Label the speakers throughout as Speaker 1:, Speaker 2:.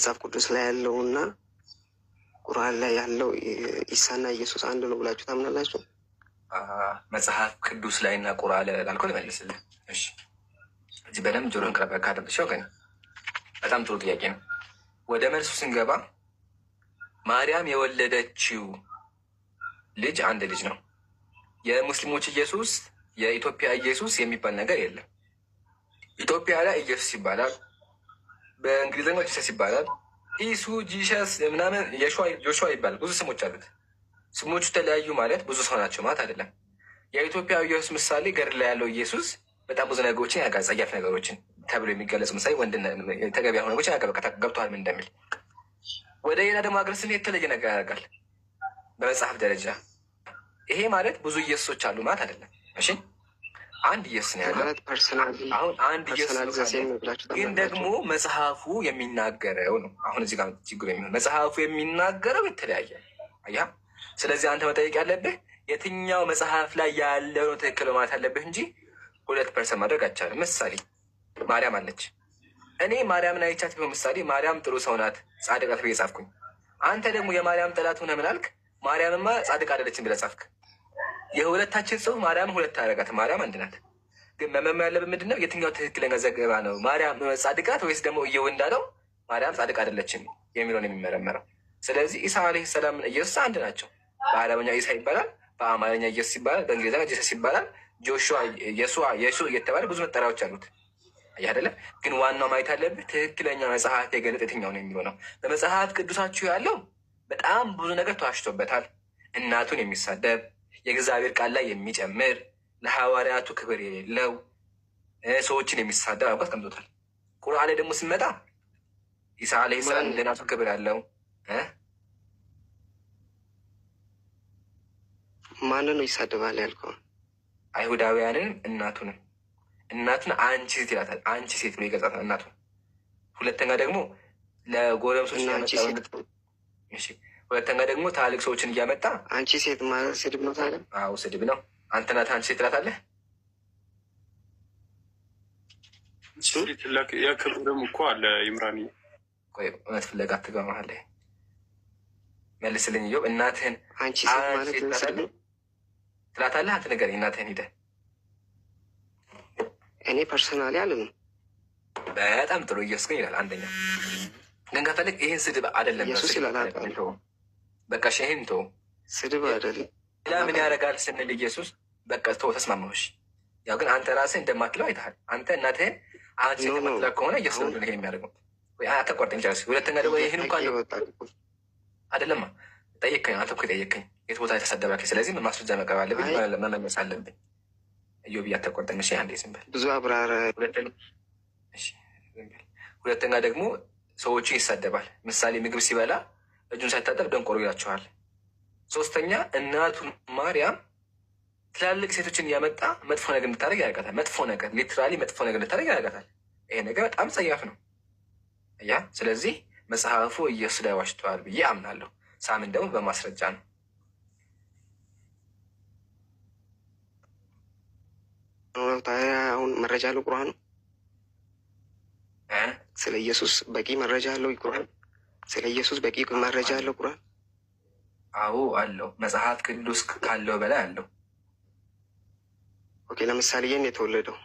Speaker 1: መጽሐፍ ቅዱስ ላይ ያለውና ቁርአን ላይ ያለው ኢሳና ኢየሱስ አንድ ነው ብላችሁ ታምናላችሁ?
Speaker 2: መጽሐፍ ቅዱስ ላይ እና ቁርአን ላይ ላልከው ልመልስልህ። እሺ፣ እዚህ በደንብ ጆሮን ቅረበ ካደረግሽው ግን በጣም ጥሩ ጥያቄ ነው። ወደ መልሱ ስንገባ ማርያም የወለደችው ልጅ አንድ ልጅ ነው። የሙስሊሞች ኢየሱስ፣ የኢትዮጵያ ኢየሱስ የሚባል ነገር የለም። ኢትዮጵያ ላይ ኢየሱስ ይባላል፣ በእንግሊዝኛው ጂሰስ ይባላል፣ ኢሱ ጂሰስ ምናምን ዮሹዋ ይባላል። ብዙ ስሞች አሉት። ስሞቹ ተለያዩ ማለት ብዙ ሰው ናቸው ማለት አይደለም። የኢትዮጵያ ኢየሱስ ምሳሌ ገድል ላይ ያለው ኢየሱስ በጣም ብዙ ነገሮችን ያውቃል። ጸያፍ ነገሮችን ተብሎ የሚገለጽ ምሳሌ ተገቢ ያልሆኑ ነገሮችን ያውቃል። ገብቶሃል ምን እንደሚል። ወደ ሌላ ደግሞ ሀገር ስንሄድ የተለየ ነገር ያደርጋል በመጽሐፍ ደረጃ። ይሄ ማለት ብዙ ኢየሱሶች አሉ ማለት አይደለም። እሺ አንድ ኢየሱስ ነው ያለው። አሁን አንድ ኢየሱስ ግን ደግሞ መጽሐፉ የሚናገረው ነው። አሁን እዚህ ጋር ችግሩ የሚሆን መጽሐፉ የሚናገረው የተለያየ አያ። ስለዚህ አንተ መጠየቅ ያለብህ የትኛው መጽሐፍ ላይ ያለው ነው ትክክል ማለት አለብህ እንጂ 2% ማድረግ አይቻልም። ምሳሌ ማርያም አለች። እኔ ማርያምን አይቻት ቢሆን ምሳሌ ማርያም ጥሩ ሰው ናት፣ ጻድቅ ናት ብዬ ጻፍኩኝ። አንተ ደግሞ የማርያም ጠላት ሆነህ ምን አልክ? ማርያምማ ጻድቅ አይደለችም ብለህ ጻፍክ። የሁለታችን ጽሑፍ ማርያም ሁለት አደረጋት። ማርያም አንድ ናት። ግን መመሪያ ያለብን ምንድን ነው? የትኛው ትክክለኛ ዘገባ ነው? ማርያም ጻድቅ ናት ወይስ ደግሞ እየው እንዳለው ማርያም ጻድቅ አይደለችም የሚለውን የሚመረመረው። ስለዚህ ኢሳ ዓለይሂ ሰላም ኢየሱስ አንድ ናቸው። በአረበኛ ኢሳ ይባላል፣ በአማርኛ ኢየሱስ ይባላል፣ በእንግሊዝኛ ጂሰስ ይባላል። ጆሹዋ፣ የሱ እየተባለ ብዙ መጠሪያዎች አሉት። አይደለ? ግን ዋናው ማየት ያለብህ ትክክለኛ መጽሐፍ የገለጠ የትኛው ነው የሚለው ነው። በመጽሐፍ ቅዱሳችሁ ያለው በጣም ብዙ ነገር ተዋሽቶበታል። እናቱን የሚሳደብ የእግዚአብሔር ቃል ላይ የሚጨምር ለሐዋርያቱ ክብር የሌለው ሰዎችን የሚሳደብ አባት ቀምጦታል። ቁርአን ላይ ደግሞ ስንመጣ ኢሳ ዓለይሂ ሰላም ለእናቱ ክብር ያለው
Speaker 1: ማንን ነው ይሳደባል ያልከው?
Speaker 2: አይሁዳውያንን እናቱን አንቺ ሴት ይላታል። አንቺ ሴት ብሎ ይገልጻታል እናቱን። ሁለተኛ ደግሞ ለጎረምሶች ሁለተኛ ደግሞ ታላልቅ ሰዎችን እያመጣ
Speaker 1: አንቺ ሴት ማለት ስድብ ነው ታዲያ?
Speaker 2: አዎ ስድብ ነው። አንተ ናት አንቺ ሴት ትላታለህ።
Speaker 3: የክብርም እኮ አለ ይምራኒ።
Speaker 2: ቆይ እውነት ፍለጋ አትገባ መሀል ላይ መልስልኝ። እየው እናትህን
Speaker 1: አንቺ ሴት ማለት
Speaker 2: ትላታለህ። አትንገረኝ እናትህን ሂደህ።
Speaker 1: እኔ ፐርሰናሊ አለም።
Speaker 2: በጣም ጥሩ ኢየሱስ ግን ይላል። አንደኛ ግን ከፈለግ ይህን ስድብ አይደለም
Speaker 1: ኢየሱስ ይላል።
Speaker 2: በቃ ይህን ተው፣
Speaker 1: ስድብ አይደለም።
Speaker 2: ሌላ ምን ያደርጋል ስንል ኢየሱስ በቃ ተው፣ ተስማማሽ። ያው ግን አንተ ራስህ እንደማትለው አይተሃል። አንተ እናትህን አንቺ እንደማትለው ከሆነ ኢየሱስ ነው ይሄ የሚያደርገው። ወይ አተቆርጠኝ ጨርስ። ሁለተኛ ደግሞ ይህን እንኳን አይደለማ ጠየቀኝ። አንተ እኮ ጠየቀኝ የት ቦታ የተሰደባክ። ስለዚህ ማስረጃ መቅረብ አለብኝ፣ መመለስ አለብኝ። እዮብ እያተቆርጠኝ። እሺ አንዴ ዝም በል።
Speaker 1: ብዙ አብራራ።
Speaker 2: ሁለተኛ ደግሞ ሰዎችን ይሳደባል። ምሳሌ ምግብ ሲበላ እጁን ሳይታጠብ ደንቆሮ ይላቸዋል። ሶስተኛ እናቱን ማርያም ትላልቅ ሴቶችን እያመጣ መጥፎ ነገር እንድታደርግ ያደርጋታል። መጥፎ ነገር ሊትራሊ መጥፎ ነገር እንድታደርግ ያደርጋታል። ይሄ ነገር በጣም ጸያፍ ነው። ያ ስለዚህ መጽሐፉ ኢየሱስ ላይ ዋሽተዋል ብዬ አምናለሁ። ሳምን ደግሞ በማስረጃ ነው።
Speaker 1: አሁን መረጃ አለው ቁርአን ስለ ኢየሱስ በቂ መረጃ አለው ቁርአን። ስለ ኢየሱስ በቂ መረጃ አለው ቁርአን።
Speaker 2: አዎ አለው። መጽሐፍ ቅዱስ ካለው በላይ አለው።
Speaker 1: ኦኬ ለምሳሌ የት ነው የተወለደው?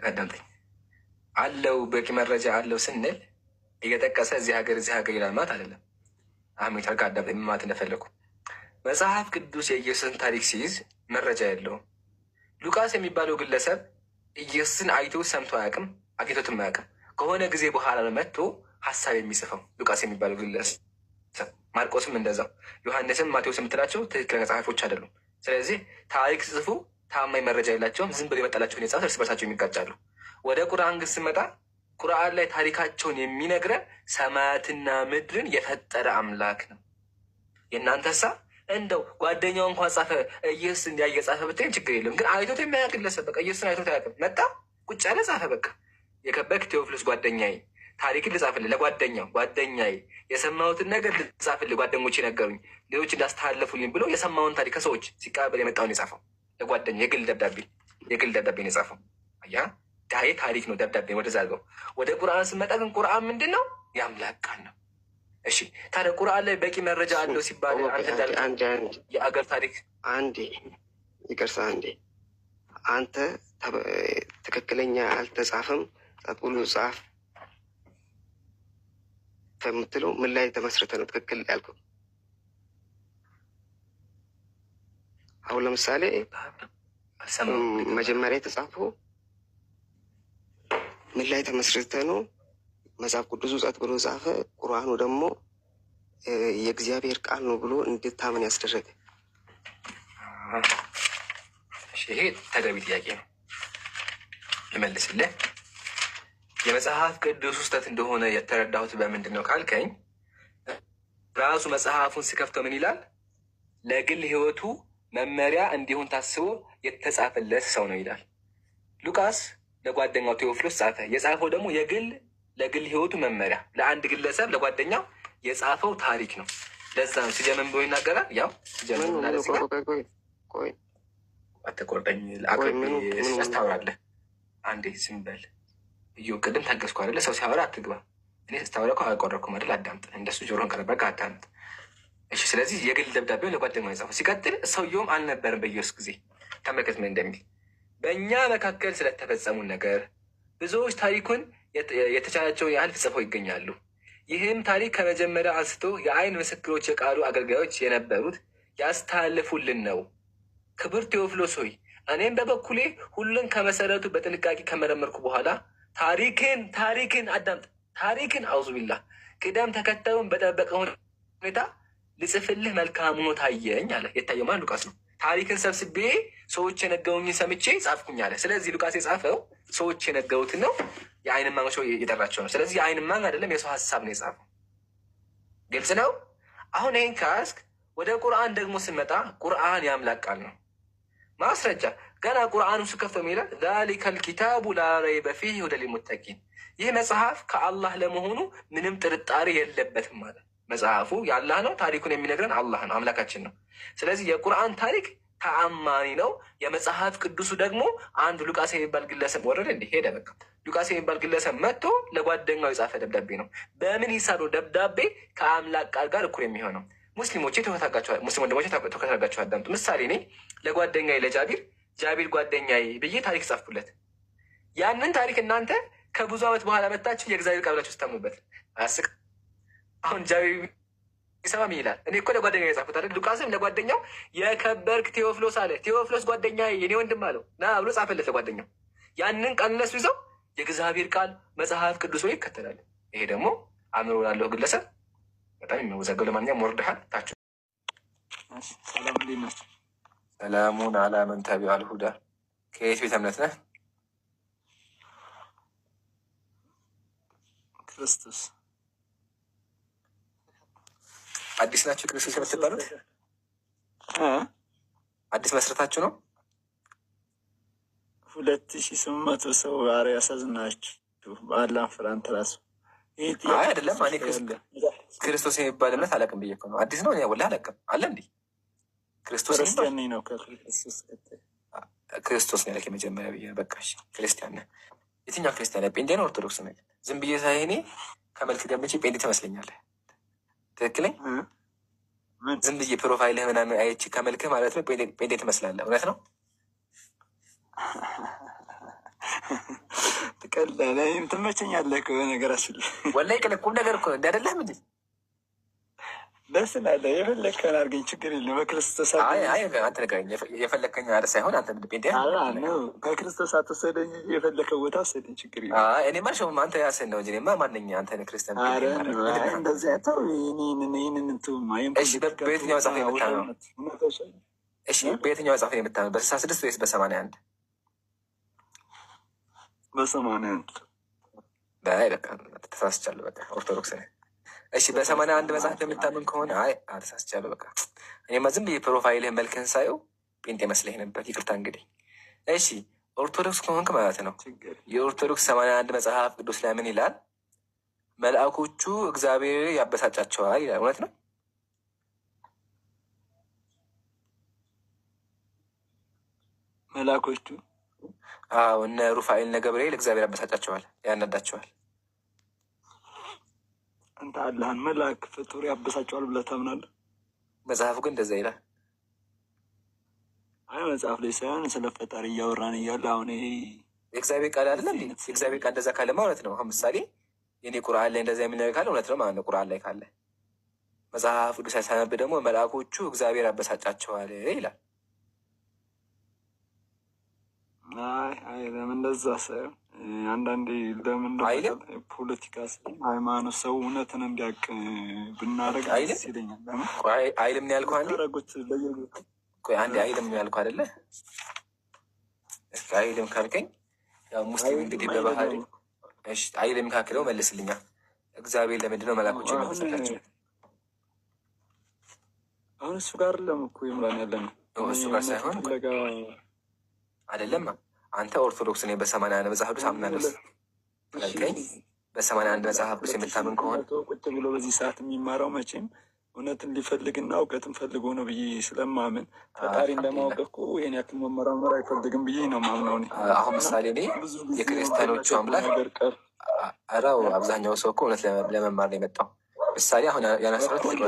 Speaker 2: አዳምጠኝ። አለው በቂ መረጃ አለው ስንል እየጠቀሰ እዚህ ሀገር ይላል ማለት አይደለም። አሜታ ጋር አዳምጠኝ ማለት እንደፈለኩ። መጽሐፍ ቅዱስ የኢየሱስን ታሪክ ሲይዝ መረጃ የለውም። ሉቃስ የሚባለው ግለሰብ ኢየሱስን አይቶ ሰምቶ አያውቅም፣ አግኝቶትም አያውቅም። ከሆነ ጊዜ በኋላ ነው መጥቶ ሀሳብ የሚጽፈው ሉቃስ የሚባለው ግለሰብ። ማርቆስም እንደዛው፣ ዮሐንስም ማቴዎስ የምትላቸው ትክክለኛ ጸሐፊዎች አይደሉም። ስለዚህ ታሪክ ጽፉ ታማኝ መረጃ የላቸውም። ዝም ብሎ የመጣላቸውን የጻፍ እርስ በርሳቸው የሚጋጫሉ። ወደ ቁርአን ግን ስመጣ ቁርአን ላይ ታሪካቸውን የሚነግረን ሰማያትና ምድርን የፈጠረ አምላክ ነው። የእናንተሳ እንደው ጓደኛው እንኳን ጻፈ ኢየሱስ እንዲያየ ጻፈ ብትይኝ ችግር የለም። ግን አይቶት የሚያውቅ ግለሰብ በቃ ኢየሱስን አይቶት አያውቅም። መጣ ቁጭ ያለ ጻፈ። በቃ የከበክ ቴዎፍሎስ ጓደኛዬ ታሪክን ልጻፍልህ፣ ለጓደኛው ጓደኛዬ የሰማሁትን ነገር ልጻፍልህ፣ ጓደኞች የነገሩኝ ሌሎች እንዳስተላለፉልኝ ብሎ የሰማውን ታሪክ ከሰዎች ሲቀበል የመጣውን የጻፈው ለጓደኛ የግል ደብዳቤ ነው የጻፈው። አያ ዳይ ታሪክ ነው ደብዳቤ ወደዛ አድርገው። ወደ ቁርአን ስመጣ ግን ቁርአን ምንድን ነው? የአምላክ ቃል ነው። እሺ ታዲያ ቁርአን ላይ በቂ መረጃ አለው ሲባል አንተ እንዳልከው የአገር ታሪክ
Speaker 1: አንዴ ይቅርታ፣ አንዴ አንተ ትክክለኛ አልተጻፈም ብሎ ጻፍ ከምትለው ምን ላይ ተመስርተ ነው ትክክል ያልከው? አሁን ለምሳሌ መጀመሪያ የተጻፈው ምን ላይ ተመስርተ ነው? መጽሐፍ ቅዱሱ ጸጥ ብሎ ጻፈ፣ ቁርአኑ ደግሞ የእግዚአብሔር ቃል ነው ብሎ እንድታምን ያስደረገ?
Speaker 2: ይሄ ተገቢ ጥያቄ ነው። ልመልስልህ። የመጽሐፍ ቅዱስ ውስጠት እንደሆነ የተረዳሁት በምንድን ነው ካልከኝ፣ ራሱ መጽሐፉን ስከፍተው ምን ይላል? ለግል ሕይወቱ መመሪያ እንዲሆን ታስቦ የተጻፈለት ሰው ነው ይላል። ሉቃስ ለጓደኛው ቴዎፍሎስ ጻፈ። የጻፈው ደግሞ ለግል ሕይወቱ መመሪያ ለአንድ ግለሰብ ለጓደኛው የጻፈው ታሪክ ነው። ለዛ ነው ሲጀምር ብሎ ይናገራል። ያው አትቆርጠኝ ያስታውራለህ። አንዴ ዝም በል እዩ። ቅድም ታገዝኩ አይደለ? ሰው ሲያወራ አትግባ። እኔ ስታወራ እኮ አልቆረኩም አይደል? አዳምጥ። እንደሱ ጆሮን ቀረበ አዳምጥ። እሺ። ስለዚህ የግል ደብዳቤውን ለጓደኛው የጻፈው ሲቀጥል፣ ሰውየውም አልነበርም በኢየሱስ ጊዜ። ተመልከት ምን እንደሚል። በእኛ መካከል ስለተፈጸሙን ነገር ብዙዎች ታሪኩን የተቻላቸውን ያህል ጽፈው ይገኛሉ። ይህም ታሪክ ከመጀመሪያ አንስቶ የአይን ምስክሮች የቃሉ አገልጋዮች የነበሩት ያስተላልፉልን ነው። ክቡር ቴዎፍሎስ ሆይ እኔም በበኩሌ ሁሉን ከመሰረቱ በጥንቃቄ ከመረመርኩ በኋላ ታሪክን አዳምጥ። ታሪክን አውዙቢላ ቅደም ተከተሉን በጠበቀ ሁኔታ ልጽፍልህ መልካም ሆኖ ታየኝ አለ። የታየው ማን? ሉቃስ ነው። ታሪክን ሰብስቤ ሰዎች የነገሩኝን ሰምቼ ጻፍኩኝ አለ። ስለዚህ ሉቃስ የጻፈው ሰዎች የነገሩትን ነው። የአይን እማኞች የጠራቸው ነው። ስለዚህ የአይን እማኝ አይደለም፣ የሰው ሀሳብ ነው የጻፈው። ግልጽ ነው። አሁን ይህን ካስክ ወደ ቁርአን ደግሞ ስንመጣ ቁርአን የአምላክ ቃል ነው። ማስረጃ ገና ቁርአኑ ስከፍተው ይላል ዛሊከል ኪታቡ ላ ረይበ ፊህ ሁደን ሊልሙተቂን። ይህ መጽሐፍ ከአላህ ለመሆኑ ምንም ጥርጣሬ የለበትም ማለት። መጽሐፉ የአላህ ነው። ታሪኩን የሚነግረን አላህ ነው፣ አምላካችን ነው። ስለዚህ የቁርአን ታሪክ ተአማኒ ነው። የመጽሐፍ ቅዱሱ ደግሞ አንድ ሉቃስ የሚባል ግለሰብ ወረደ እንዲህ ሄደ። በቃ ሉቃስ የሚባል ግለሰብ መጥቶ ለጓደኛው የጻፈ ደብዳቤ ነው። በምን ሂሳብ ነው ደብዳቤ ከአምላክ ቃል ጋር እኩል የሚሆነው? ሙስሊሞቼ ሙስሊም ወንድሞቼ ተከታጋቸው አዳምጡ። ምሳሌ እኔ ለጓደኛዬ ጃቢር ጓደኛዬ ብዬ ታሪክ ጻፍኩለት። ያንን ታሪክ እናንተ ከብዙ ዓመት በኋላ መታችሁ የእግዚአብሔር ቃል ብላችሁ ስታምኑበት አያስቅ? አሁን ጃቢር ይሰማም ይላል። እኔ እኮ ለጓደኛ የጻፍኩት አይደል? ሉቃስም ለጓደኛው የከበርክ ቴዎፍሎስ አለ። ቴዎፍሎስ ጓደኛ የኔ ወንድም አለው ና ብሎ ጻፈለት ለጓደኛው። ያንን ቃል እነሱ ይዘው የእግዚአብሔር ቃል መጽሐፍ ቅዱስ ወይ ይከተላሉ። ይሄ ደግሞ አእምሮ ላለው ግለሰብ በጣም የሚወዛገው። ለማንኛውም ወርድሃል ታችሁ።
Speaker 4: ሰላም እንዴት ናቸው?
Speaker 2: ሰላሙን አላ መን ተቢዐል ሁዳ። ከየት ቤተ እምነት ነህ?
Speaker 4: ክርስቶስ
Speaker 2: አዲስ ናቸው። ክርስቶስ የምትባሉት አዲስ መስረታችሁ ነው?
Speaker 4: 2800 ሰው ኧረ ያሳዝናችሁ። በአላህ ፍራን ትራሱ
Speaker 2: አይደለም። እኔ ክርስቶስ የሚባል እምነት አላውቅም ብዬ እኮ ነው። አዲስ ነው ወላሂ አላውቅም። አለ እንዲ ክርስቶስ
Speaker 4: ነው።
Speaker 2: ክርስቶስ ነው የመጀመሪያ ብዬ በቃ ክርስቲያን ነህ። የትኛው ክርስቲያን? ጴንጤ ነው ኦርቶዶክስ ነው? ዝም ብዬ ሳይ እኔ ከመልክ ገምቼ ጴንጤ ትመስለኛለህ። ትክክለኝ ዝም ብዬ ፕሮፋይልህ ምናምን አይቼ ከመልክህ ማለት ነው ጴንጤ ትመስላለህ። እውነት ነው?
Speaker 4: ትቀላለህ፣ ትመቸኛለህ በነገራችን ላይ
Speaker 2: ወላሂ ቁም ነገር እኮ እንዲ አይደለህም እንዲ
Speaker 4: ደስ እላለህ። የፈለግከውን አድርገኝ፣ ችግር የለም። በክርስቶስ
Speaker 2: አንተ ነገር የፈለግከኝ አለ ሳይሆን አንተ ጴንጤ
Speaker 4: ከክርስቶስ አትወሰደኝ፣ የፈለከው ቦታ ወሰደኝ፣ ችግር የለም።
Speaker 2: እኔ ማልሸውም አንተ ያስን ነው እንጂ እኔማ ማንኛ አንተ ክርስቲያን
Speaker 4: እንደዚያ ተው።
Speaker 2: በየትኛው መጽሐፍ የምታምነው? እሺ በየትኛው መጽሐፍ የምታምነው? በ66 ወይስ በ81?
Speaker 4: በ81
Speaker 2: በቃ ተሳስቻለሁ። በቃ ኦርቶዶክስ ነህ። እሺ በ81 መጽሐፍ የምታምን ከሆነ አይ ተሳስቻለሁ። በቃ እኔማ ዝም ብዬ ፕሮፋይልህ መልክህን ሳየው ጴንጤ መስለኝ ነበር። ይቅርታ እንግዲህ። እሺ ኦርቶዶክስ ከሆንክ ማለት ነው የኦርቶዶክስ 81 መጽሐፍ ቅዱስ ላይ ምን ይላል? መልአኮቹ እግዚአብሔር ያበሳጫቸዋል ይላል። እውነት ነው?
Speaker 4: መልአኮቹ
Speaker 2: አዎ እነ ሩፋኤል እነ ገብርኤል እግዚአብሔር ያበሳጫቸዋል፣ ያናዳቸዋል።
Speaker 4: አንተ አላህን መልአክ ፍጡር ያበሳጨዋል ብለህ ታምናለህ?
Speaker 2: መጽሐፉ ግን እንደዛ ይላል።
Speaker 4: አይ መጽሐፍ ላይ ሳይሆን ስለ ፈጣሪ እያወራን እያለ አሁን ይሄ
Speaker 2: የእግዚአብሔር ቃል አይደለም እንዴ? የእግዚአብሔር ቃል እንደዛ ካለ ማለት ነው። አሁን ምሳሌ የኔ ቁርአን ላይ እንደዛ የሚነገር ካለ እውነት ነው ማለት ነው። ቁርአን ላይ ካለ መጽሐፍ ቅዱስ ሳያነብ ደግሞ መልአኮቹ እግዚአብሔር ያበሳጫቸዋል ይላል።
Speaker 4: አይ ለምን እንደዛ ሳይሆን አንዳንዴ ለምን ፖለቲካ ሃይማኖት ሰው እውነትን እንዲያውቅ ብናደርግ ደስ ይለኛል።
Speaker 2: አይልም ነው ያልኩህ አንዴ። ቆይ አንዴ አይልም ነው ያልኩህ አይደለ? አይልም ካልከኝ ያው ሙስሊም እንግዲህ በባህሪ እሺ፣ አይልም ካክለው መልስልኛ። እግዚአብሔር ለምንድን ነው መልአኮቹ የሚያበሳጫቸው?
Speaker 4: አሁን እሱ ጋር ለምኩ ይምራን ያለ ነው
Speaker 2: እሱ ጋር ሳይሆን አይደለም። አንተ ኦርቶዶክስ ነኝ በ81 መጽሐፍ ቅዱስ አምናለሁ ካልከኝ በ81 መጽሐፍ ቅዱስ የምታምን ከሆነ
Speaker 4: ቁጭ ብሎ በዚህ ሰዓት የሚማረው መቼም እውነትን ሊፈልግና እውቀትን ፈልጎ ነው ብዬ ስለማምን ፈጣሪን ለማወቅ እኮ ይህን ያክል መመራመር አይፈልግም ብዬ ነው ማምነው።
Speaker 2: አሁን ምሳሌ እኔ የክርስቲያኖቹ አምላክ አራው አብዛኛው ሰው እኮ እውነት ለመማር ነው የመጣው። ምሳሌ አሁን ያነሳሁት አንድ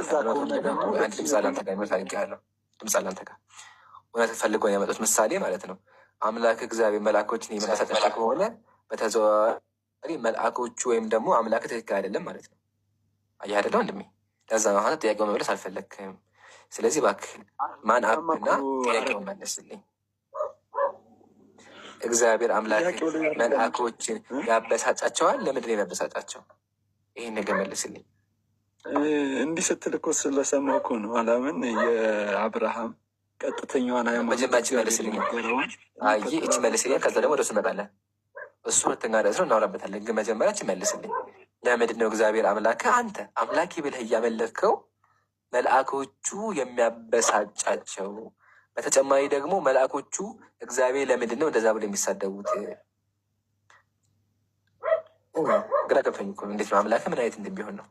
Speaker 2: ድምፅ አላንተ ጋር ያለው ድምፅ አላንተ ጋር እውነት ፈልጎ ነው ያመጡት ምሳሌ ማለት ነው። አምላክ እግዚአብሔር መልአኮችን የሚያበሳጫቸው ከሆነ በተዘዋዋሪ መልአኮቹ ወይም ደግሞ አምላክ ትክክል አይደለም ማለት ነው። አየህ አይደለ ወንድሜ? ለዛ ማለት ጥያቄውን መመለስ አልፈለግክም። ስለዚህ እባክህ ማን አብና ጥያቄውን መለስልኝ። እግዚአብሔር አምላክ መልአኮችን ያበሳጫቸዋል። ለምንድን ነው የሚያበሳጫቸው? ይህን ነገር መልስልኝ።
Speaker 4: እንዲህ ስትል እኮ ስለሰማሁ እኮ ነው። አላምን የአብርሃም ቀጥተኛዋን
Speaker 2: መጀመሪያ መልስልኝ። አይ እች መልስልኝ፣ ከዛ ደግሞ ወደ እሱ እንመጣለን። እሱ ሁለተኛ ርዕስ ነው፣ እናወራበታለን። ግን መጀመሪያ እች መልስልኝ። ለምንድን ነው እግዚአብሔር አምላክ አንተ አምላክ ብለህ እያመለከው መልአኮቹ የሚያበሳጫቸው? በተጨማሪ ደግሞ መልአኮቹ እግዚአብሔር ለምንድን ነው እንደዛ ብሎ የሚሳደቡት? ግራ ገብቶኝ እኮ እንዴት ነው አምላክ ምን አይነት እንደሚሆን ነው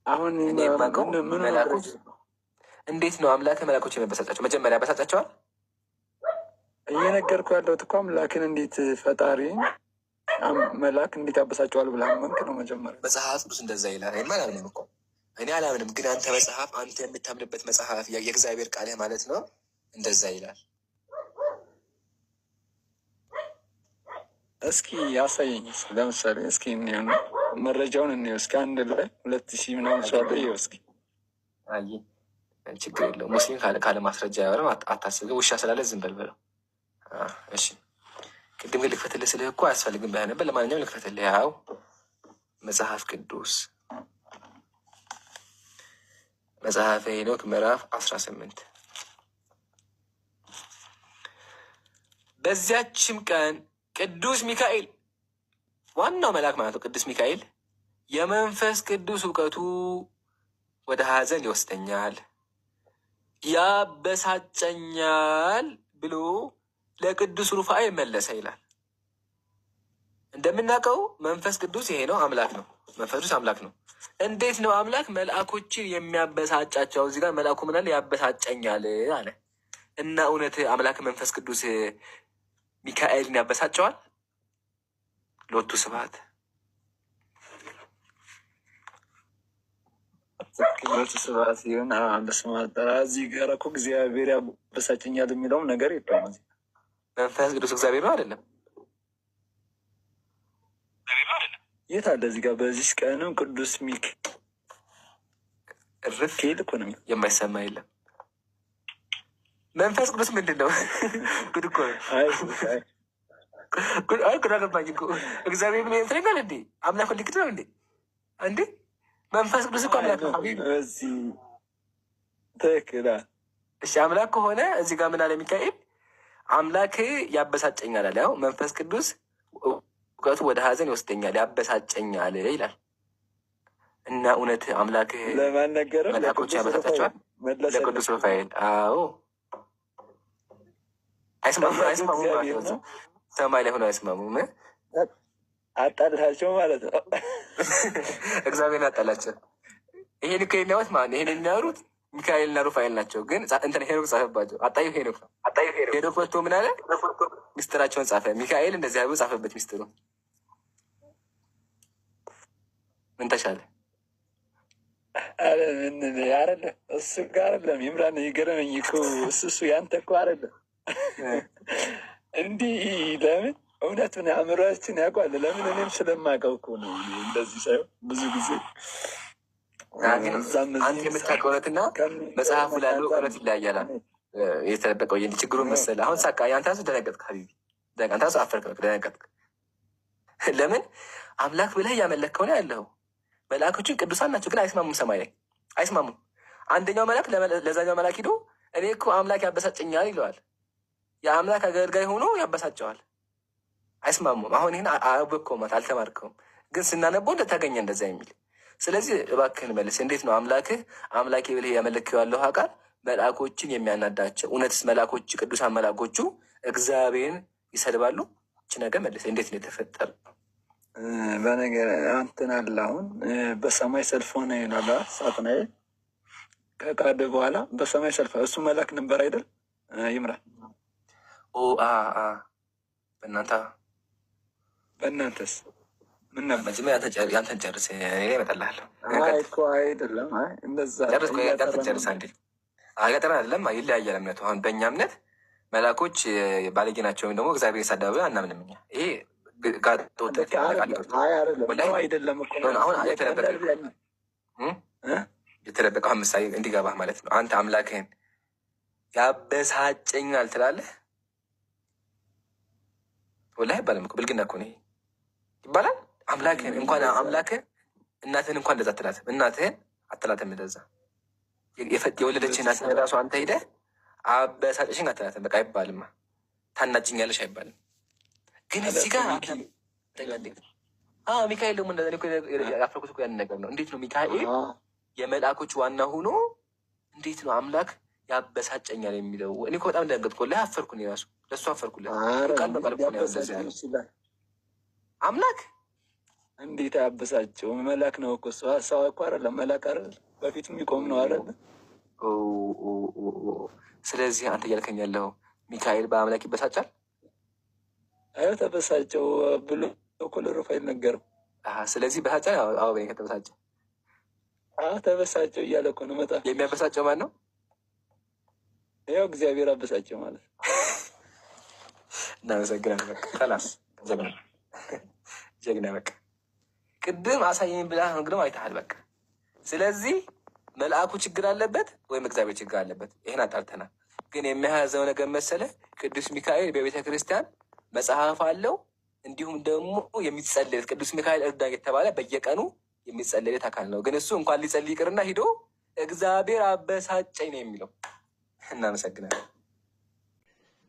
Speaker 4: አሁን
Speaker 2: እኔ የማውቀው። መልአኮች እንዴት ነው አምላክ መልአኮች የሚያበሳጫቸው? መጀመሪያ ያበሳጫቸዋል።
Speaker 4: እየነገርኩ ያለሁት እኮ አምላክን እንዴት ፈጣሪ መልአክ እንዴት ያበሳጨዋል ብለህ አመንክ ነው መጀመሪያ።
Speaker 2: መጽሐፍ ቅዱስ እንደዛ ይላል። እኔ አላምንም እኮ እኔ አላምንም። ግን አንተ መጽሐፍ አንተ የምታምንበት መጽሐፍ የእግዚአብሔር ቃልህ ማለት ነው እንደዛ ይላል።
Speaker 4: እስኪ ያሳየኝ። ለምሳሌ እስኪ እንየው መረጃውን እንየው። እስኪ አንድ ላይ 2000 ምናምን ሰው አለ። ይኸው እስኪ
Speaker 2: አይ ችግር የለውም። ሙስሊም ካለ ማስረጃ ያወራው አታስብ። ውሻ ስላለ ዝም በል በለው። እሺ ቅድም ግን ልክፈትልህ ስልህ እኮ አያስፈልግም ብለህ ነበር። ለማንኛውም ልክፈትልህ። ያው መጽሐፍ ቅዱስ መጽሐፈ ሄኖክ ምዕራፍ 18 በዚያችም ቀን ቅዱስ ሚካኤል ዋናው መልአክ ማለት ነው። ቅዱስ ሚካኤል የመንፈስ ቅዱስ እውቀቱ ወደ ሐዘን ይወስደኛል፣ ያበሳጨኛል ብሎ ለቅዱስ ሩፋኤል መለሰ ይላል። እንደምናውቀው መንፈስ ቅዱስ ይሄ ነው፣ አምላክ ነው። መንፈስ ቅዱስ አምላክ ነው። እንዴት ነው አምላክ መልአኮችን የሚያበሳጫቸው? እዚህ ጋር መልአኩ ምናለ ያበሳጨኛል አለ እና እውነት አምላክ መንፈስ ቅዱስ ሚካኤልን ያበሳጨዋል? ሎቱ ስብሐት
Speaker 4: ሎቱ ስብሐት ሲሆን በስማት እዚህ ጋር እኮ እግዚአብሔር ያበሳጨኛል የሚለውም ነገር የለውም።
Speaker 2: መንፈስ ቅዱስ እግዚአብሔር ነው አይደለም?
Speaker 4: የት አለ እዚህ ጋር? በዚህ ቀንም ቅዱስ ሚካኤል እኮ ነው።
Speaker 2: የማይሰማ የለም። መንፈስ ቅዱስ ምንድን ነው? ጉድ እኮ ነው። አይ ጉድ አገባኝ እኮ እግዚአብሔር ምን ይመስለኛል እንዴ? አምላክ ልክት ነው እንዴ? እንዴ መንፈስ ቅዱስ እኮ አምላክ ነው።
Speaker 4: ትክክል።
Speaker 2: እሺ አምላክ ከሆነ እዚህ ጋር ምን አለ ሚካኤል? አምላክ ያበሳጨኛል አለ። ያው መንፈስ ቅዱስ እውቀቱ ወደ ሐዘን ይወስደኛል፣ ያበሳጨኛል ይላል እና እውነት አምላክ
Speaker 4: ለማን ነገረው?
Speaker 2: መልአኮች ያበሳጫቸዋል? ለቅዱስ ሩፋኤል። አዎ አይስማሙም። ሰማይ ላይ ሆነ አይስማሙም።
Speaker 4: አጣላቸው ማለት ነው።
Speaker 2: እግዚአብሔር አጣላቸው። ይሄን እኮ የሚያወት ማን? ይሄን የሚያወሩት ሚካኤልና ሩፋኤል ናቸው። ግን እንትን ሄኖክ ጻፈባቸው። አጣዩ ሄኖክ ነው። ሄኖክ መጥቶ ምን አለ? ሚስጥራቸውን ጻፈ። ሚካኤል እንደዚህ አድርጎ ጻፈበት ሚስጥሩ። ምን ተሻለ?
Speaker 4: አይደለም እሱ ጋር አይደለም ይምራን ይገረመኝ እኮ እሱ ያንተ እኮ አይደለም እንዲህ ለምን እውነቱን አእምሯችን ያውቋል። ለምን እኔም ስለማውቀው እኮ ነው እንደዚህ ሳይሆን ብዙ ጊዜ
Speaker 2: አንተ የምታውቀው እውነትና መጽሐፉ ላለው እውነት ይለያያል። የተደበቀው ችግሩን መሰለህ። አሁን ሳቃ ያንተ ራሱ ደነገጥክ ሀቢቢ፣ አንተ ራሱ አፈርክ፣ ደነገጥክ። ለምን አምላክ ብለህ እያመለከው ነው ያለው። መልአኮችን ቅዱሳን ናቸው፣ ግን አይስማሙም። ሰማይ ላይ አይስማሙም። አንደኛው መልአክ ለዛኛው መልአክ ሂዶ እኔ እኮ አምላክ ያበሳጨኛል ይለዋል። የአምላክ አገልጋይ ሆኖ ያበሳጨዋል። አይስማሙም። አሁን ይህን አበኮማት አልተማርከውም፣ ግን ስናነበው እንደታገኘ እንደዛ የሚል ስለዚህ እባክህን መልስ። እንዴት ነው አምላክህ አምላኬ ብለህ ያመለክው ያለው ቃል መልአኮችን የሚያናዳቸው? እውነትስ መልአኮች ቅዱሳን መልአኮቹ እግዚአብሔርን ይሰድባሉ? እች ነገር መልስ። እንዴት ነው የተፈጠረ?
Speaker 4: በነገር አንተን አለ አሁን በሰማይ ሰልፍ ሆነ ይላል ሳጥናኤል ከቃደ በኋላ በሰማይ ሰልፍ እሱ መልአክ ነበር አይደል? ይምራል በእናንተስ ምን ነበር?
Speaker 2: መጀመሪያ ያንተን ጨርስ፣ እኔ እመጣልሃለሁ።
Speaker 4: እኮ አይደለም እንደዛ
Speaker 2: ጨርስ። ያንተን ጨርስ አንዴ። ገጠር አይደለም ይለያያል እምነቱ። አሁን በእኛ እምነት መልአኮች ባለጌ ናቸው ወይም ደግሞ እግዚአብሔር የሳደበ አናምንም እኛ። ይሄ የተደበቀው ምሳሌ እንዲገባህ ማለት ነው። አንተ አምላክህን ያበሳጨኛል ትላለህ። ወላሂ አይባልም እኮ ብልግና እኮ ነው ይባላል። አምላክህን እንኳን አምላክህን እናትህን እንኳን እንደዛ አትላትም። እናትህን አትላትም እንደዛ የወለደችህ እናትህን ራሱ አንተ ሄደህ አበሳጨሽኝ አትላትም። በቃ አይባልማ። ታናጭኛለሽ አይባልም። ግን እዚህ ጋር ሚካኤል ደግሞ እንደዛ ያፈርኩት እኮ ያንን ነገር ነው። እንዴት ነው ሚካኤል የመልአኮች ዋና ሆኖ እንዴት ነው አምላክ ያበሳጨኛል የሚለው? እኔ እኮ በጣም ደንገጥኩ። ላይ አፈርኩ ራሱ ለእሱ አፈርኩለት። አምላክ
Speaker 4: እንዴት ያበሳጨው? መላክ ነው እኮ ሰው እኮ አይደለም። መላክ አይደል? በፊት የሚቆም ነው አይደል?
Speaker 2: ስለዚህ አንተ እያልከኝ ያለው ሚካኤል በአምላክ ይበሳጫል?
Speaker 4: አይ ተበሳጨው ብሎ እኮ ለሩፋኤል ነገረው።
Speaker 2: ስለዚህ በሳጫ አዎ በኔ ከተበሳጨ
Speaker 4: ተበሳጨው እያለ እኮ ነው መጣ።
Speaker 2: የሚያበሳጨው ማን ነው?
Speaker 4: ያው እግዚአብሔር አበሳጨው ማለት ነው።
Speaker 2: እናመሰግናለን። በቃ ከላስ ጀግና በቃ ቅድም አሳየኝ ብላ እንግዲህ አይተሃል። በቃ ስለዚህ መልአኩ ችግር አለበት ወይም እግዚአብሔር ችግር አለበት? ይሄን አጣርተናል። ግን የሚያዘው ነገር መሰለ ቅዱስ ሚካኤል በቤተ ክርስቲያን መጽሐፍ አለው። እንዲሁም ደግሞ የሚጸልይለት ቅዱስ ሚካኤል እርዳኝ የተባለ በየቀኑ የሚጸልይለት አካል ነው። ግን እሱ እንኳን ሊጸልይ ይቅርና ሂዶ እግዚአብሔር አበሳጨኝ ነው የሚለው። እናመሰግናለን።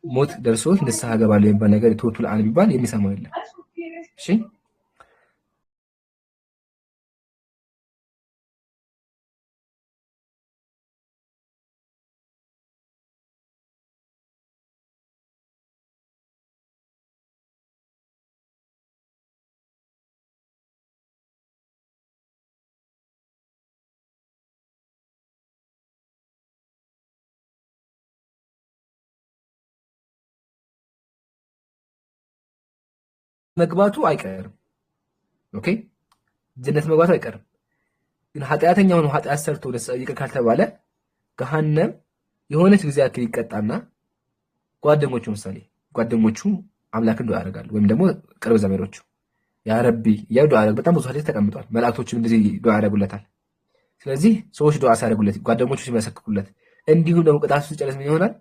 Speaker 5: ሞት ደርሶት ንስሐ ገባለሁ የሚባል ነገር ቶቱ ለአን ቢባል የሚሰማው የለም። እሺ መግባቱ አይቀርም። ኦኬ ጀነት መግባቱ አይቀርም። ግን ኃጢአተኛ ሆኖ ኃጢአት ሰርቶ ይቅር ካልተባለ ገሃነም የሆነች ጊዜ ያክል ይቀጣና ጓደኞቹ ምሳሌ ጓደኞቹ አምላክ እንደው ያደርጋሉ ወይም ደግሞ ቅርብ ዘመዶቹ ያ ረቢ ያው ዱዓ ያደርግ። በጣም ብዙ ሐዲስ ተቀምጧል። መላእክቶችም እንደዚህ ዱዓ ያደርጉለታል። ስለዚህ ሰዎች ዱዓ ሲያደርጉለት ጓደኞቹ ሲመሰክሩለት እንዲሁም ደግሞ ቅጣቱ ሲጨርስ ምን ይሆናል?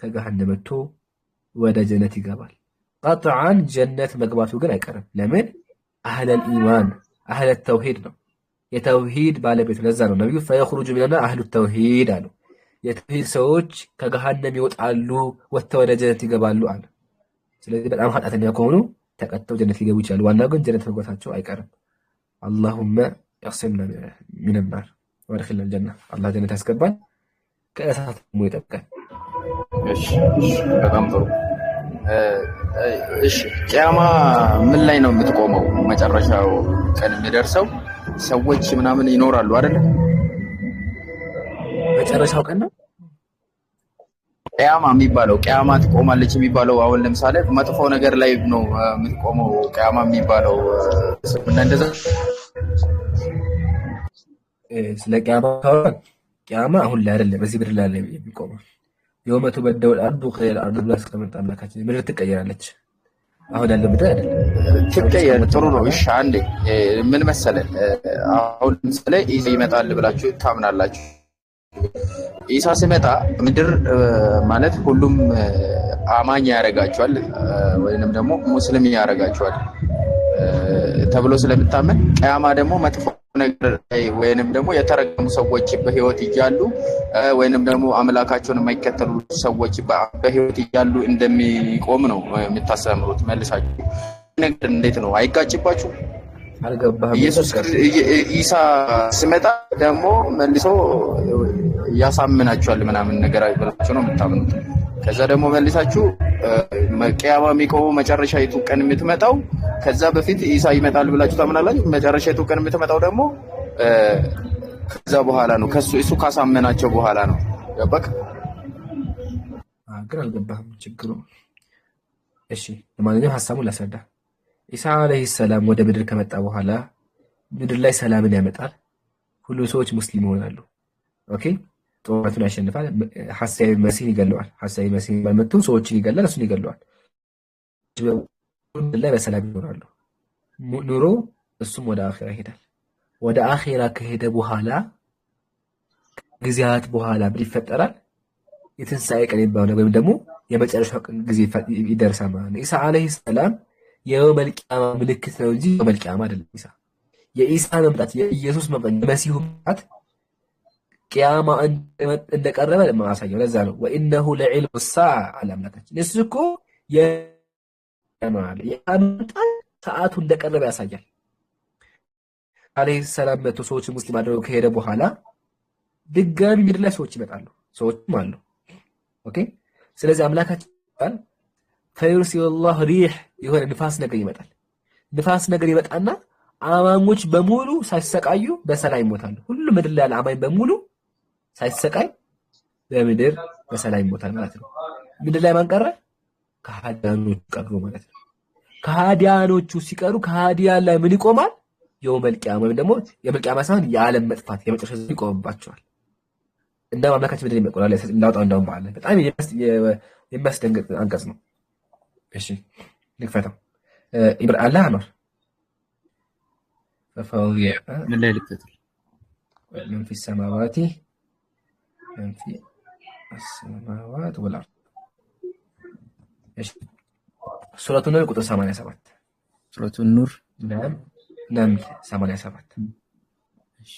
Speaker 5: ከገሃነም መጥቶ ወደ ጀነት ይገባል። ቀጥዓን ጀነት መግባቱ ግን አይቀርም። ለምን? አህለል ኢማን አህለል ተውሂድ ነው። የተውሂድ ባለቤት ለዛ ነው ነብዩ ፈየኽሩጁ ሚነና አህሉ ተውሂድ አሉ። የተውሂድ ሰዎች ከገሃነም ይወጣሉ፣ ወጥተው ወደ ጀነት ይገባሉ አለ። ስለዚህ በጣም ኃጢአተኛ ከሆኑ ተቀጥተው ጀነት ሊገቡ ይችላሉ። ዋናው ግን ጀነት መግባታቸው አይቀርም። አላሁመ ያግሲልና ሚነን ናር ወድኺልና አልጀና። አላህ ጀነት ያስገባል፣ ከእሳት ደግሞ ይጠብቃል።
Speaker 6: እሺ በጣም ጥሩ። እሺ ቂያማ ምን ላይ ነው የምትቆመው? መጨረሻው ቀን የሚደርሰው ሰዎች ምናምን ይኖራሉ አይደል?
Speaker 5: የመጨረሻው ቀን ነው
Speaker 6: ቅያማ የሚባለው። ቅያማ ትቆማለች የሚባለው አሁን ለምሳሌ መጥፎ ነገር ላይ ነው የምትቆመው ቅያማ የሚባለው እና እንደዛ
Speaker 5: ስለ ቅያማ አሁን ላይ አይደለም በዚህ ምድር ላይ የሚቆመው። የውመ ቱበደሉ አርዱ ገይረ አርድ ብላ እስከመጣ አምላካችን ምድር ትቀየራለች። አሁን ያለው ምድር አይደለም
Speaker 6: ትቀየር። ጥሩ ነው። እሺ አንዴ ምን መሰለህ አሁን ለምሳሌ ኢሳ ይመጣል ብላችሁ ታምናላችሁ። ኢሳ ሲመጣ ምድር ማለት ሁሉም አማኝ ያደርጋቸዋል ወይንም ደግሞ ሙስሊም ያደርጋቸዋል ተብሎ ስለምታመን ቅያማ ደግሞ መጥፎ ነገር ወይንም ደግሞ የተረገሙ ሰዎች በህይወት እያሉ ወይንም ደግሞ አምላካቸውን የማይከተሉ ሰዎች በህይወት እያሉ እንደሚቆም ነው የምታስተምሩት። መልሳችሁ ነገር እንዴት ነው? አይጋጭባችሁ?
Speaker 5: አልገባህም?
Speaker 6: ኢየሱስ ኢሳ ሲመጣ ደግሞ መልሶ ያሳምናችኋል ምናምን ነገር አይበላችሁ ነው የምታምኑት። ከዛ ደግሞ መልሳችሁ ቅያማ የሚቆመው መጨረሻይቱ ቀን የምትመጣው ከዛ በፊት ኢሳ ይመጣል ብላችሁ ታምናላችሁ። መጨረሻይቱ ቀን የምትመጣው ደግሞ ከዛ በኋላ ነው። እሱ ካሳመናቸው በኋላ ነው። ገባክ?
Speaker 5: ግን አልገባህም ችግሩ። እሺ ለማንኛውም ሐሳቡን ላስረዳ። ኢሳ አለይሂ ሰላም ወደ ምድር ከመጣ በኋላ ምድር ላይ ሰላምን ያመጣል። ሁሉ ሰዎች ሙስሊም ይሆናሉ። ኦኬ ጦርነቱን ያሸንፋል። ሐሳዊ መሲህን ይገለዋል። ሐሳዊ መሲህ መጥቶ ሰዎችን ይገላል፣ እሱን ይገለዋል። ምድር ላይ በሰላም ይኖራሉ። ኑሮ እሱም ወደ አኺራ ይሄዳል። ወደ አኺራ ከሄደ በኋላ ጊዜያት በኋላ ምን ይፈጠራል? የትንሣኤ ቀን ይባላል፣ ወይም ደግሞ የመጨረሻው ቀን ጊዜ ይደርሳል ማለት ነው። ኢሳ አለይሂ ሰላም የየውመል ቂያማ ምልክት ነው እንጂ የየውመል ቂያማ አይደለም። የኢሳ መምጣት፣ የኢየሱስ መምጣት፣ የመሲሁ መምጣት ቂያማ እንደቀረበ ለማሳየው። ለዛ ነው ወኢነሁ ለዒልሙ ሰዓ አለ አምላካችን። እሱ እኮ የመምጣት ሰዓቱ እንደቀረበ ያሳያል። አለይሂ ሰላም መጥቶ ሰዎች ሙስሊም አድርገው ከሄደ በኋላ ድጋሚ ምድር ላይ ሰዎች ይመጣሉ፣ ሰዎችም አሉ። ኦኬ ስለዚህ አምላካችን ፈዩርሲሉላህ ሪህ የሆነ ንፋስ ነገር ይመጣል። ንፋስ ነገር ይመጣና አማኞች በሙሉ ሳይሰቃዩ በሰላም ይሞታሉ። ሁሉ ምድር ላይ ያለ አማኝ በሙሉ ሳይሰቃይ በምድር በሰላም ይሞታል ማለት ነው። ምድር ላይ ማን ቀረ? ከሃዲያኖቹ ቀሩ ማለት ነው። ከሃዲያኖቹ ሲቀሩ ከሃዲያን ላይ ምን ይቆማል? የውመል ቂያማ ወይም ደግሞ የውመል ቂያማ ሳይሆን የዓለም መጥፋት የመጨረሻ ዘመን ይቆምባቸዋል። እንደ አምላካችን ምድር ይመቆላል እንዳውጣው እንደውም በዓል በጣም የሚያስደንግጥ አንቀጽ ነው። እሺ ልክፈተው። ኢብራ አላህ ነው ففوضى
Speaker 6: ምን ላይ ልክፈተው?
Speaker 5: من في السماوات من في السماوات والأرض ايش سورة النور ቁጥር 87
Speaker 6: ሱረቱ ኑር
Speaker 5: نعم 87
Speaker 6: እሺ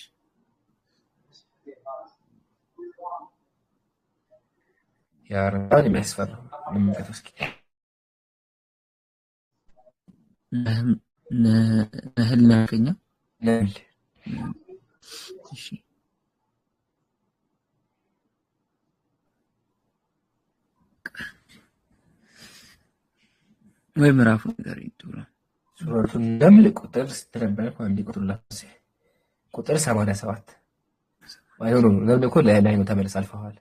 Speaker 5: يا رب ما يسفر من كتفسك
Speaker 6: ነህል ናከኛ
Speaker 5: نعم
Speaker 6: እሺ ወይ ምዕራፉ ነገር ይጥራ
Speaker 5: ሱረቱ ነምል ቁጥር ስትነበረ አንዲ ቁጥር ለፈሰ ቁጥር 87 አይሆኑ ነምል እኮ ላይ ነው ተመለስ አልፈዋል።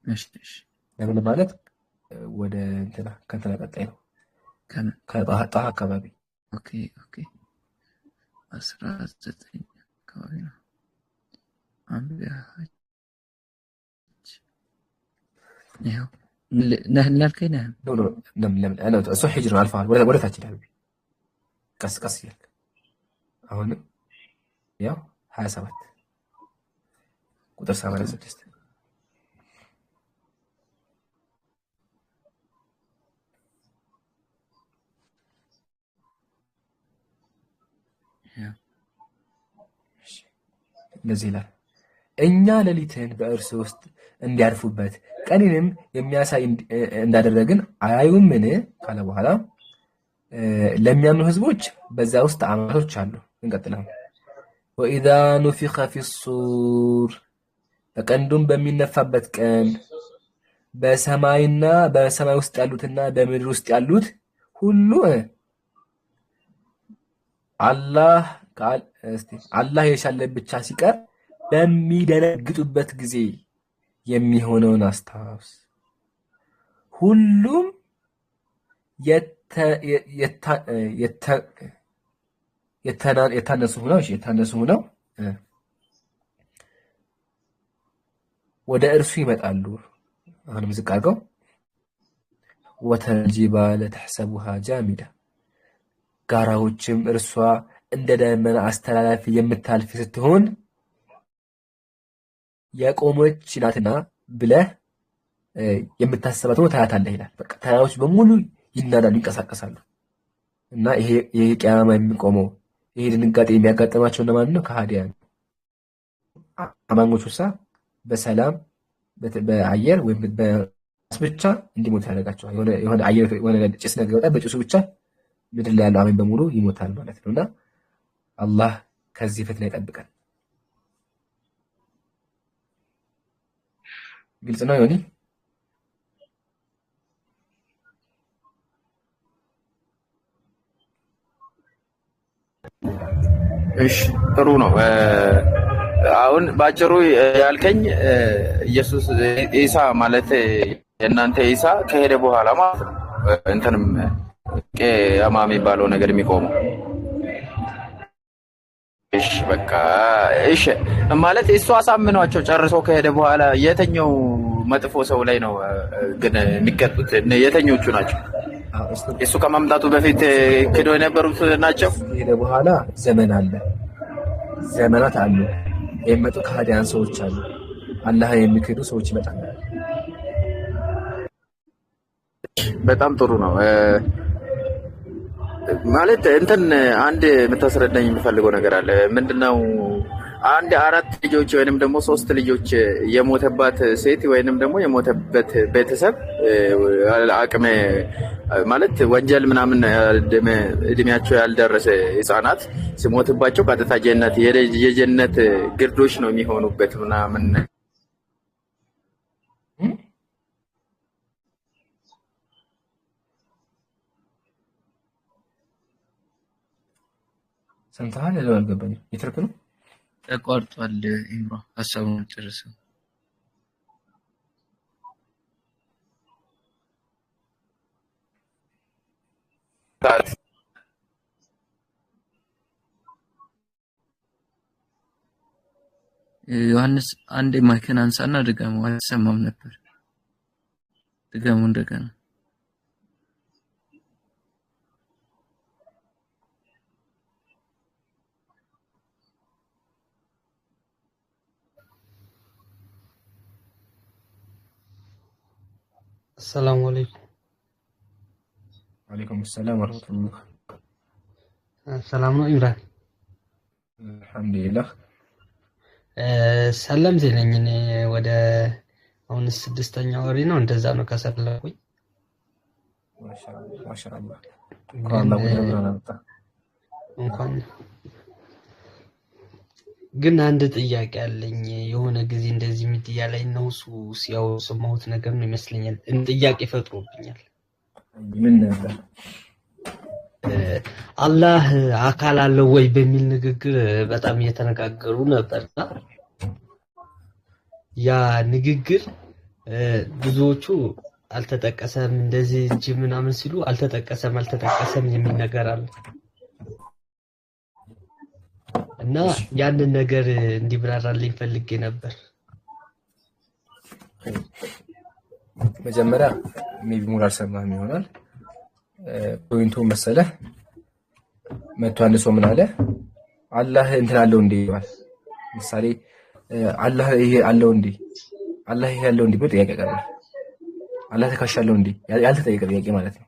Speaker 6: እሺ እሺ
Speaker 5: ነምል ማለት ወደ እንትና ከእንትና ቀጣይ ነው ከጣሃ አካባቢ
Speaker 6: ኦኬ ኦኬ 19 አካባቢ ነው። አንቢያ ያው ነህል ናልከኝ
Speaker 5: ነምል انا እሱ ሂጅር አልፈዋል። ወደ ታች ዳብይ ቀስ ቀስ ይልክ አሁን ያው 27 ቁጥር 86 እንደዚህ ይላል። እኛ ሌሊትን በእርሱ ውስጥ እንዲያርፉበት ቀንንም የሚያሳይ እንዳደረግን አያዩምን ካለ በኋላ ለሚያምኑ ህዝቦች በዛ ውስጥ ተአምራቶች አሉ። እንቀጥላለን። ወኢዛ ኑፊኸ ፊሱር በቀንዱም በሚነፋበት ቀን በሰማይ ውስጥ ያሉትና በምድር ውስጥ ያሉት ሁሉ አላህ የሻለ ብቻ ሲቀር በሚደነግጡበት ጊዜ የሚሆነውን አስታውስ። ሁሉም የታነሱ ሆነው ወደ እርሱ ይመጣሉ። አሁንም ዝቅ አድርገው ወተረል ጂባለ ተሕሰቡሃ ጃሚዳ ጋራዎችም እርሷ እንደ ደመና አስተላላፊ የምታልፍ ስትሆን የቆመች ናትና ብለህ የምታስባት ነው ታያታለህ ይላል። በቃ ተራሮች በሙሉ ይናዳሉ፣ ይንቀሳቀሳሉ። እና ይሄ ቂያማ የሚቆመው ይሄ ድንጋጤ የሚያጋጥማቸው እነማን ነው? ከሃዲያን። አማኞቹሳ በሰላም በአየር ወይም በጭስ ብቻ እንዲሞት ያደርጋቸዋል። የሆነ አየር የሆነ ጭስ ነገር ይወጣል፣ በጭሱ ብቻ ምድር ላይ ያለው አማኝ በሙሉ ይሞታል ማለት ነው። እና አላህ ከዚህ ፈተና ይጠብቀን። ግልጽ ነው ዮኒ?
Speaker 6: እሺ ጥሩ ነው። አሁን ባጭሩ ያልከኝ ኢየሱስ ኢሳ ማለት የእናንተ ኢሳ ከሄደ በኋላ ማለት ነው እንትንም ቂያማ የሚባለው ነገር የሚቆመው። እሺ በቃ እሺ ማለት እሱ አሳምኗቸው ጨርሶ ከሄደ በኋላ የተኛው መጥፎ ሰው ላይ ነው ግን የሚቀጡት? የተኞቹ ናቸው? እሱ ከማምጣቱ በፊት ክዶ የነበሩት ናቸው።
Speaker 5: ከሄደ በኋላ ዘመን አለ፣ ዘመናት አሉ። የሚመጡ ከሃዲያን ሰዎች አሉ። አላህ የሚክዱ ሰዎች ይመጣሉ።
Speaker 6: በጣም ጥሩ ነው። ማለት እንትን አንድ የምታስረዳኝ የሚፈልገው ነገር አለ። ምንድነው? አንድ 4 ልጆች ወይንም ደግሞ 3 ልጆች የሞተባት ሴት ወይንም ደግሞ የሞተበት ቤተሰብ አቅመ ማለት ወንጀል ምናምን እድሜያቸው ያልደረሰ ህፃናት ሲሞትባቸው ቀጥታ ጀነት የጀነት ግርዶሽ ነው የሚሆኑበት ምናምን
Speaker 5: ሰምተሃል? ያለው አልገባኝም። የተረፈ ነው
Speaker 7: ተቋርጧል። ኢምሮ ሀሳቡን ጨርሰው ዮሐንስ አንድ ማይክን አንሳና ድገሙ። አይሰማም ነበር። ድገሙ እንደገና።
Speaker 8: السلام عليكم.
Speaker 5: وعليكم السلام ورحمة الله.
Speaker 8: ሰላም ነው ኢምራን?
Speaker 5: አልሐምዱሊላህ።
Speaker 8: ሰላም ዜነኝ። እኔ ወደ አሁን 6ኛ ወሬ ነው እንደዛ ነው ከሰለኩኝ።
Speaker 5: ማሻአላህ
Speaker 8: እንኳን ግን አንድ ጥያቄ አለኝ። የሆነ ጊዜ እንደዚህ ሚዲያ ላይ ነው ሲያው ሰማሁት ነገር ነው ይመስለኛል። ጥያቄ ፈጥሮብኛል።
Speaker 5: ምን ነበር?
Speaker 8: አላህ አካል አለው ወይ በሚል ንግግር በጣም እየተነጋገሩ ነበርና ያ ንግግር ብዙዎቹ አልተጠቀሰም እንደዚህ እንጂ ምናምን ሲሉ አልተጠቀሰም የሚል ነገር አለ እና ያንን ነገር እንዲብራራልኝ ፈልጌ ነበር።
Speaker 5: መጀመሪያ ሜቢ ሙሉ አልሰማህም ይሆናል። ፖይንቱ መሰለህ መጥቶ አንድ ሰው ምን አለ? አላህ እንትን አለው እንዴ ይላል። ምሳሌ አላህ ይሄ አለው እንዴ፣ አላህ ይሄ አለው እንዴ ብሎ ጥያቄ ያቀርባል። አላህ ተካሻለው እንዴ ያልተጠየቀ ጥያቄ ማለት ነው።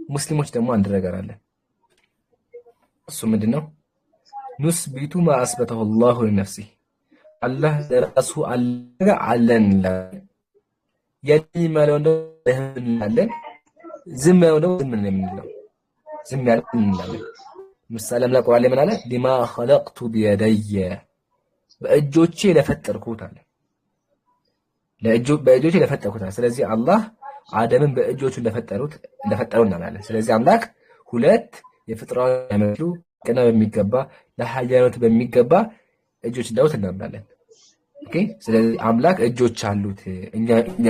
Speaker 5: ሙስሊሞች ደግሞ አንድ ነገር አለ። እሱ ምንድነው? ኑስቢቱ ማ አስበተሁ አላሁ ለነፍሲህ አላህ ለራሱ አለን የሚለው እንላለን። ዝም ያለው ደግሞ ዝም ነው የምንለው። ዝም ያለው እንላለን። ምሳሌ አምላክ ቁርአን ላይ ምን አለ? ሊማ ኸለቅቱ ቢየደየ በእጆቼ ለፈጠርኩት አለ። በእጆቼ ለፈጠርኩት አለ። ስለዚህ አላህ አደምን በእጆቹ እንደፈጠረው እናምናለን። ስለዚህ አምላክ ሁለት የፍጥሯን ያመሉ ቅና በሚገባ ለሐያነት በሚገባ እጆች እንዳሉት እናምናለን። ኦኬ። ስለዚህ አምላክ እጆች አሉት፣ እኛ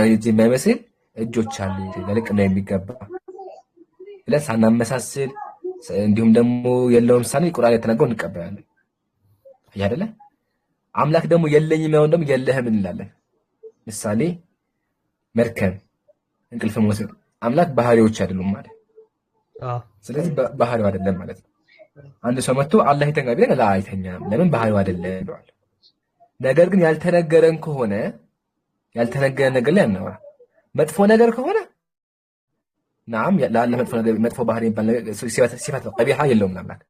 Speaker 5: እጅ የማይመስል እጆች አሉት ለልቅና የሚገባ ብለን ሳናመሳስል እንዲሁም ደግሞ የለውም ሳን ቁርአን የተናገረው እንቀበላለን አይደለ? አምላክ ደግሞ የለኝም ያውን ደግሞ የለህም እንላለን። ምሳሌ መርከብ፣ እንቅልፍ መውሰድ አምላክ ባህሪዎች አይደሉም ማለት። ስለዚህ ባህሪው አይደለም ማለት ነው። አንድ ሰው መጥቶ አላህ ይተኛ ቢለን ላ አይተኛም፣ ለምን ባህሪው አይደለም ብለዋል። ነገር ግን ያልተነገረን ከሆነ ያልተነገረን ነገር ላይ አናወራ። መጥፎ ነገር ከሆነ ናም ለአላህ መጥፎ ባህሪ ይባል ነገር ሲፋት ቀቢሃ የለውም ለአምላክ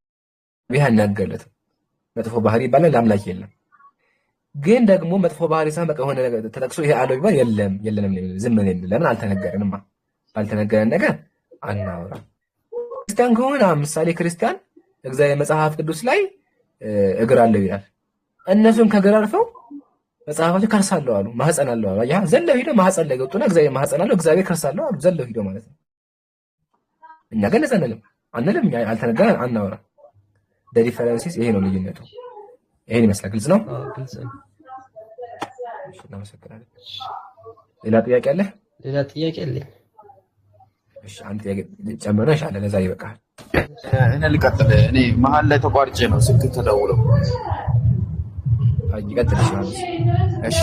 Speaker 5: ቀቢሃ እናገርለትም መጥፎ ባህሪ ይባል ለአምላክ የለም። ግን ደግሞ መጥፎ ባህሪ ሳይሆን በቃ የሆነ ነገር ተጠቅሶ ይሄ አለው ይባል የለንም ዝም ብለን ለምን አልተነገረንማ። ባልተነገረን ነገር አናወራ። ክርስቲያን ከሆነ ምሳሌ ክርስቲያን እግዚአብሔር መጽሐፍ ቅዱስ ላይ እግር አለው ይላል። እነሱም ከእግር አልፈው መጽሐፋቸው ከርስ አለው አሉ፣ ማህፀን አለው አሉ። ያ ዘለው ሄደው ማህፀን ላይ ገጡና እግዚአብሔር ማህፀን አለው እግዚአብሔር ከርስ አለው አሉ። ዘለው ሄደው ማለት ነው። እኛ ግን አንልም፣ እኛ አልተነገረን አናወራ። ዲፈረንሲስ ይሄ ነው ልዩነቱ። ይሄን ይመስላል። ግልጽ ነው። እናመሰግናለን። ሌላ ጥያቄ አለ?
Speaker 8: ሌላ ጥያቄ አለኝ።
Speaker 5: እሺ አንተ ጨምረህ ሻለ ለዛ ይበቃል።
Speaker 6: እኔ ልቀጥል። እኔ መሀል ላይ ተቋርጬ ነው ስልክ ተደውለው።
Speaker 5: ይቀጥል ይችላል።
Speaker 6: እሺ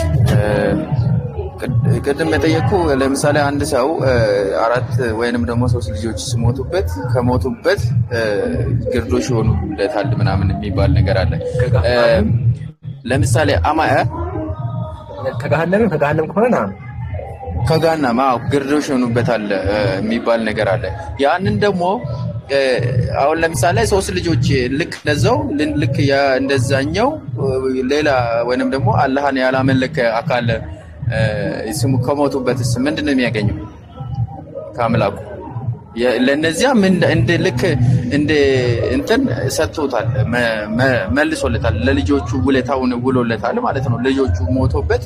Speaker 6: ቅድም የጠየቁ ለምሳሌ አንድ ሰው 4 ወይንም ደግሞ 3 ልጆች ሲሞቱበት ከሞቱበት ግርዶሽ ይሆኑለታል ምናምን የሚባል ነገር አለ። ለምሳሌ
Speaker 5: ከገሃነም ከሆነ
Speaker 6: ከገሃነም ግርዶሽ ይሆኑበታል የሚባል ነገር አለ። ያንን ደግሞ አሁን ለምሳሌ 3 ልጆች ልክ እንደዛው ልክ እንደዛኛው ሌላ ወይንም ደግሞ አላህን ያላመለከ አካል ስሙ ከሞቱበትስ ምንድነው የሚያገኘው ከአምላኩ? ለነዚያ እንደ ልክ እንደ እንትን ሰጥቶታል፣ መልሶለታል፣ ለልጆቹ ውለታውን ውሎለታል ማለት ነው። ልጆቹ ሞቶበት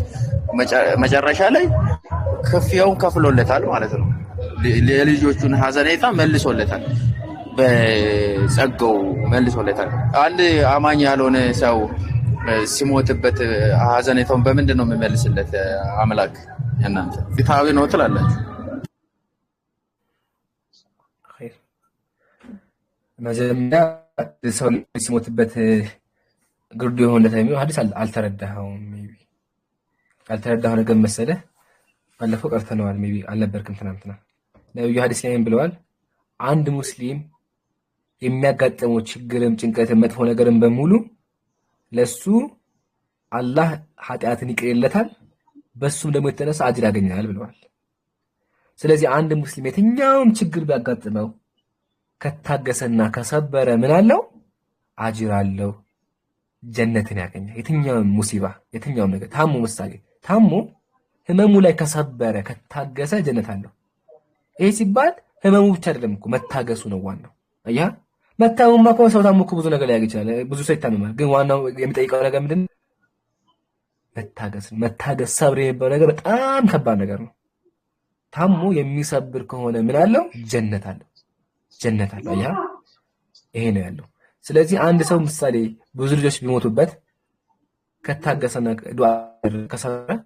Speaker 6: መጨረሻ ላይ ክፍያውን ከፍሎለታል ማለት ነው። የልጆቹን ሀዘኔታ መልሶለታል፣ በጸጋው መልሶለታል። አንድ አማኝ ያልሆነ ሰው ሲሞትበት ሀዘኔታውን በምንድን ነው የሚመልስለት አምላክ? እናንተ ፍትሃዊ ነው ትላላችሁ?
Speaker 5: መጀመሪያ ሰው ሲሞትበት ግርዶ የሆነለት የሚለው ሐዲስ አልተረዳኸውም። ሜቢ ያልተረዳኸው ነገር መሰለህ። ባለፈው ቀርተነዋል። ሜቢ አልነበርክም ትናንትና። ነብዩ ሐዲስ ላይ ብለዋል፣ አንድ ሙስሊም የሚያጋጥመው ችግርም ጭንቀትም መጥፎ ነገርም በሙሉ ለሱ አላህ ኃጢአትን ይቅርለታል፣ በሱም ደግሞ የተነሳ አጅር ያገኛል ብለዋል። ስለዚህ አንድ ሙስሊም የትኛውም ችግር ቢያጋጥመው ከታገሰና ከሰበረ ምን አለው? አጅር አለው፣ ጀነትን ያገኛል። የትኛውም ሙሲባ የትኛውም ነገር ታሞ ምሳሌ ታሞ ህመሙ ላይ ከሰበረ ከታገሰ ጀነት አለው። ይሄ ሲባል ህመሙ ብቻ አይደለም እኮ መታገሱ ነው ዋናው። አያ መታመም እኮ ሰው ታሞ እኮ ብዙ ነገር ሊያገኝ ይችላል። ብዙ ሰው ይታመማል። ግን ዋናው የሚጠይቀው ነገር ምንድን ነው? መታገስ። መታገስ ሰብር የሚባለው ነገር በጣም ከባድ ነገር ነው። ታሞ የሚሰብር ከሆነ ምን አለው? ጀነት አለው። ጀነት አለው። አያ ይሄ ነው ያለው። ስለዚህ አንድ ሰው ምሳሌ ብዙ ልጆች ቢሞቱበት ከታገሰና ዱዓ ከሰበረ